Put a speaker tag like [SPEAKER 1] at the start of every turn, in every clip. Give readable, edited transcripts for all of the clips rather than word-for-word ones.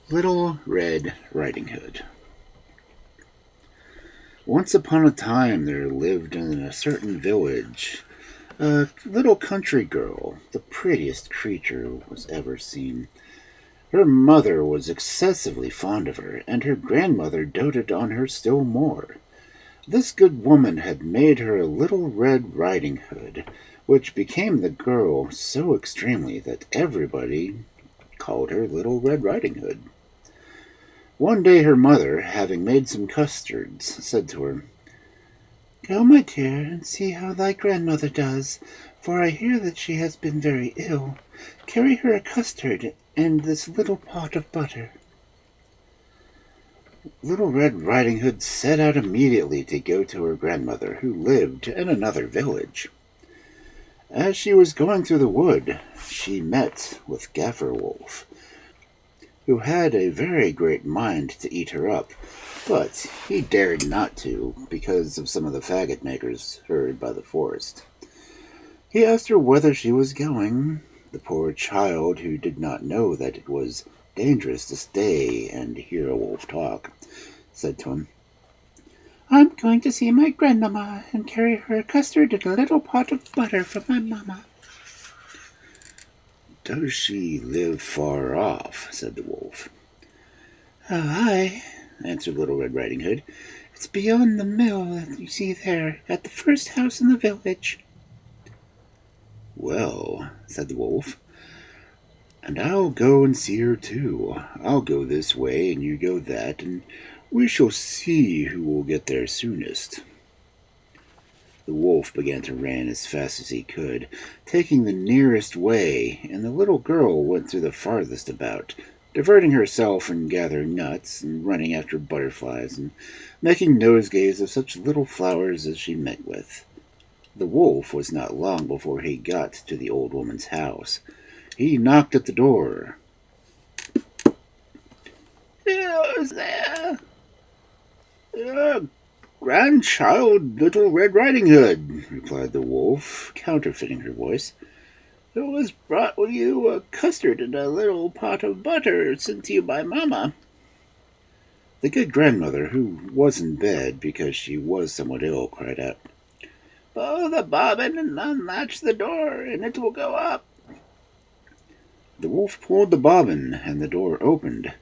[SPEAKER 1] Little Red Riding Hood. Once upon a time there lived in a certain village a little country girl, the prettiest creature was ever seen. Her mother was excessively fond of her, and her grandmother doted on her still more. This good woman had made her a little red riding hood, which became the girl so extremely that everybody called her Little Red Riding Hood. One day her mother, having made some custards, said to her, "Go, my dear, and see how thy grandmother does, for I hear that she has been very ill. Carry her a custard and this little pot of butter." Little Red Riding Hood set out immediately to go to her grandmother, who lived in another village. As she was going through the wood, she met with Gaffer Wolf, who had a very great mind to eat her up, but he dared not to because of some of the faggot-makers heard by the forest. He asked her whither she was going. The poor child, who did not know that it was dangerous to stay and hear a wolf talk, said to him, "I'm going to see my grandmamma and carry her a custard and a little pot of butter from my mamma." "Does she live far off?" said the wolf. "Oh, aye," answered Little Red Riding Hood. "It's beyond the mill that you see there, at the first house in the village." "Well," said the wolf, "and I'll go and see her too. I'll go this way and you go that, and we shall see who will get there soonest." The wolf began to run as fast as he could, taking the nearest way, and the little girl went through the farthest about, diverting herself in gathering nuts and running after butterflies and making nosegays of such little flowers as she met with. The wolf was not long before he got to the old woman's house. He knocked at the door. "Who's there?" "Grandchild, Little Red Riding Hood," replied the wolf, counterfeiting her voice. "Who has brought you a custard and a little pot of butter sent to you by Mamma?" The good grandmother, who was in bed because she was somewhat ill, cried out, "Pull the bobbin and unlatch the door, and it will go up." The wolf pulled the bobbin, and the door opened,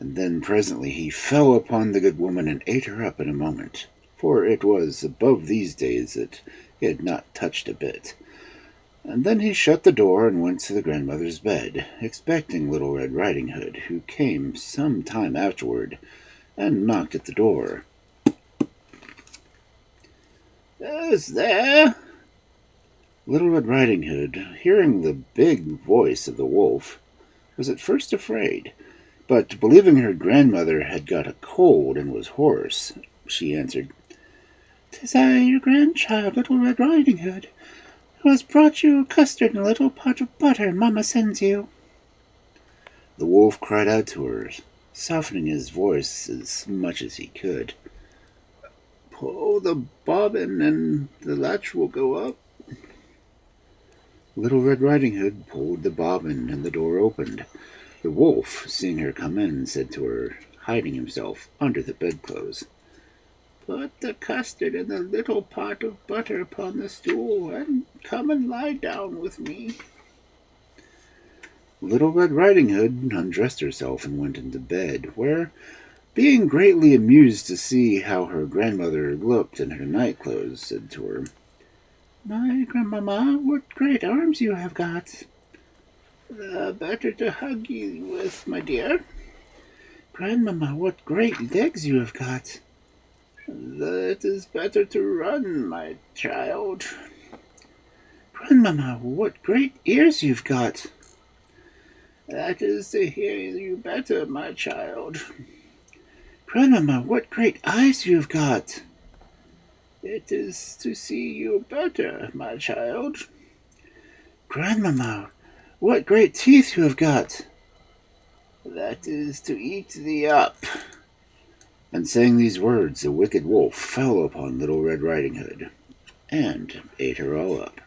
[SPEAKER 1] and then presently he fell upon the good woman and ate her up in a moment, for it was above these days that he had not touched a bit. And then he shut the door and went to the grandmother's bed, expecting Little Red Riding Hood, who came some time afterward and knocked at the door. "Who's there?" Little Red Riding Hood, hearing the big voice of the wolf, was at first afraid, but believing her grandmother had got a cold and was hoarse, she answered, "'Tis I, your grandchild, Little Red Riding Hood, who has brought you a custard and a little pot of butter Mamma sends you." The wolf cried out to her, softening his voice as much as he could, "Pull the bobbin and the latch will go up." Little Red Riding Hood pulled the bobbin and the door opened. The wolf, seeing her come in, said to her, hiding himself under the bedclothes, "Put the custard and the little pot of butter upon the stool, and come and lie down with me." Little Red Riding Hood undressed herself and went into bed, where, being greatly amused to see how her grandmother looked in her nightclothes, said to her, "My grandmamma, what great arms you have got!" "The better to hug you with, my dear." "Grandmamma, what great legs you have got!" "That is better to run, my child." "Grandmamma, what great ears you've got!" "That is to hear you better, my child." "Grandmamma, what great eyes you've got!" "It is to see you better, my child." "Grandmamma, what great teeth you have got!" "That is to eat thee up." And saying these words, the wicked wolf fell upon Little Red Riding Hood and ate her all up.